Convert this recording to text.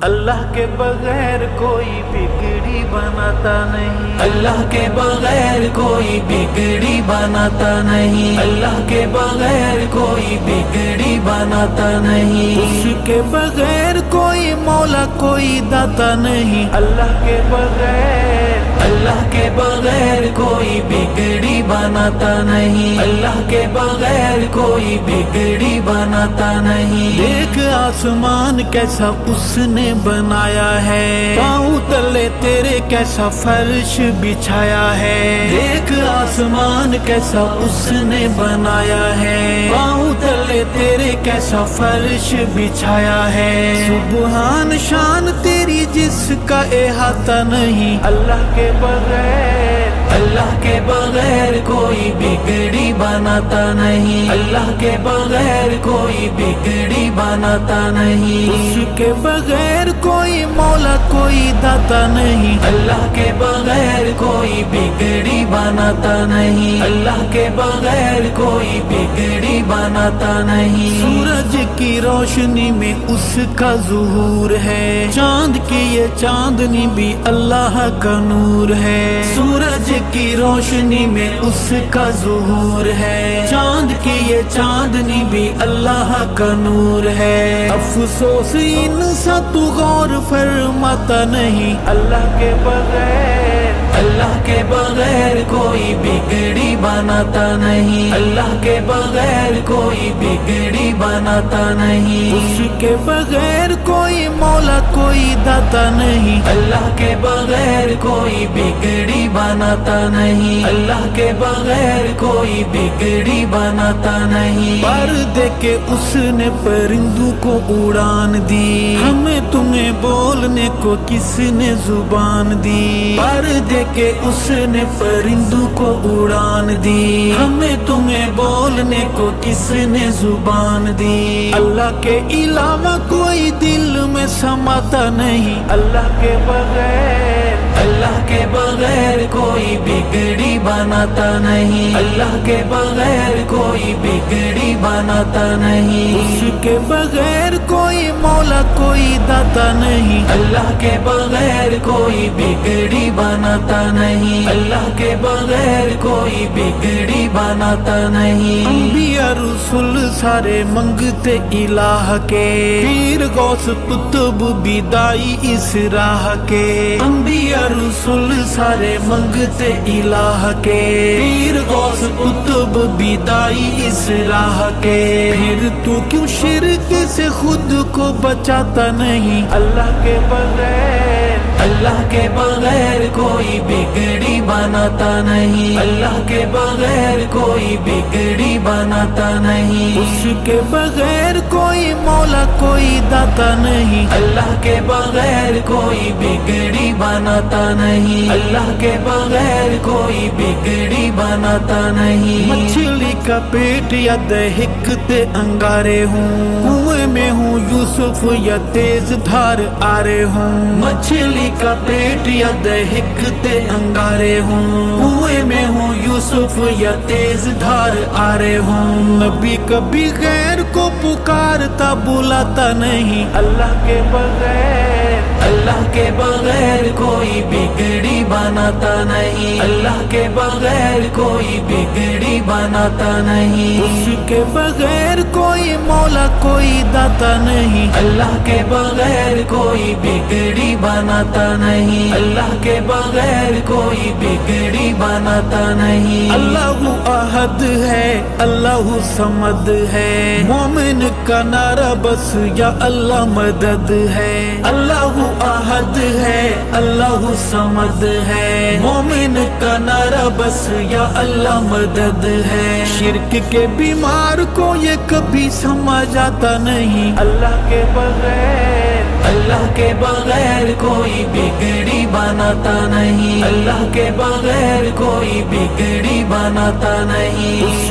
اللہ کے بغیر کوئی بگڑی بناتا نہیں، اللہ کے بغیر کوئی بگڑی بناتا نہیں، اللہ کے بغیر کوئی بگڑی بناتا نہیں، اس کے بغیر کوئی مولا کوئی داتا نہیں، اللہ کے بغیر، اللہ کے بغیر کوئی بگڑی بناتا نہیں، اللہ کے بغیر کوئی بگڑی بناتا نہیں۔ دیکھ آسمان کیسا اس نے بنایا ہے، پاؤں تلے تیرے کیسا فرش بچھایا ہے، دیکھ آسمان کیسا اس نے بنایا ہے، پاؤں تلے تیرے کیسا فرش بچھایا ہے، سبحان شان تیری جس کا احاطہ نہیں، اللہ کے بغیر، اللہ کے بغیر کوئی بگڑی بناتا نہیں، اللہ کے بغیر کوئی بگڑی بناتا نہیں، اس کے بغیر کوئی مولا کوئی داتا نہیں، اللہ کے بغیر کوئی بگڑی بناتا نہیں، اللہ کے بغیر کوئی بگڑی بناتا نہیں۔ سورج کی روشنی میں اس کا ظہور ہے، چاند کی یہ چاندنی بھی اللہ کا نور ہے، سورج کی روشنی میں اس کا ظہور ہے، چاند کی یہ چاندنی بھی اللہ کا نور ہے، افسوس ان سا تو غور فرماتا نہیں، اللہ کے بغیر، اللہ کے بغیر کوئی بگڑی بناتا نہیں، اللہ کے بغیر کوئی بگڑی بناتا نہیں، اس کے بغیر کوئی مولا کوئی داتا نہیں، اللہ کے بغیر کوئی بگڑی بناتا نہیں، اللہ کے بغیر کوئی بگڑی بناتا نہیں۔ پر دے کے اس نے پرندوں کو اڑان دی، ہمیں تمہیں بولنے کو کس نے زبان دی، پر دے کہ اس نے پرندوں کو اڑان دی، ہمیں تمہیں بولنے کو کس نے زبان دی، اللہ کے علاوہ کوئی دل میں سماتا نہیں، اللہ کے بغیر، اللہ کے بغیر کوئی بگڑی بناتا نہیں، اللہ کے بغیر کوئی بگڑی بناتا نہیں، اس کے بغیر کوئی مولا کوئی داتا نہیں، اللہ کے بغیر کوئی بگڑی بناتا نہیں، اللہ کے بغیر کوئی بگڑی بناتا نہیں۔ انبیاء رسول سارے منگتے الہ کے، پیر غوث قطب بھی دائی اس راہ کے، انبیاء رسول سارے منگتے الہ کے، پیر غوث قطب بھی دائی اس راہ کے، پھر تو کیوں شرک سے خود کو بچاتا نہیں، اللہ کے بغیر، اللہ کے بغیر کوئی بگڑی بناتا نہیں، اللہ کے بغیر کوئی بگڑی بناتا نہیں، اس کے بغیر کوئی مولا کوئی داتا نہیں، اللہ کے بغیر کوئی بگڑی بناتا نہیں، اللہ کے بغیر کوئی بگڑی بناتا نہیں۔ مچھلی کا پیٹ یا دہکتے انگارے ہوں، کنویں میں ہوں یوسف یا تیز دھار آرے ہوں، مچھلی کا پیٹ یا دہکتے انگارے ہوں، کنویں میں ہوں یوسف یا تیز دھار آرے ہوں، نبی کبھی غیر کو پکارتا بلاتا نہیں، اللہ کے بغیر، اللہ کے بغیر کوئی بگڑی بناتا نہیں، اللہ کے بغیر کوئی بگڑی بناتا نہیں، اس کے بغیر کوئی مولا کوئی داتا نہیں، اللہ کے بغیر کوئی بگڑی بناتا نہیں، اللہ کے بغیر کوئی بگڑی بناتا نہیں۔ اللہ احد ہے، اللہ صمد ہے، مومن کا نعرہ بس یا اللہ مدد ہے، اللہ احد ہے، اللہ صمد ہے، مومن کا نعرہ بس یا اللہ مدد ہے، شرک کے بیمار کو یہ کبھی سمجھ آتا نہیں، اللہ کے بغیر، اللہ کے بغیر کوئی بگڑی بناتا نہیں، اللہ کے بغیر کوئی بگڑی بناتا نہیں، اس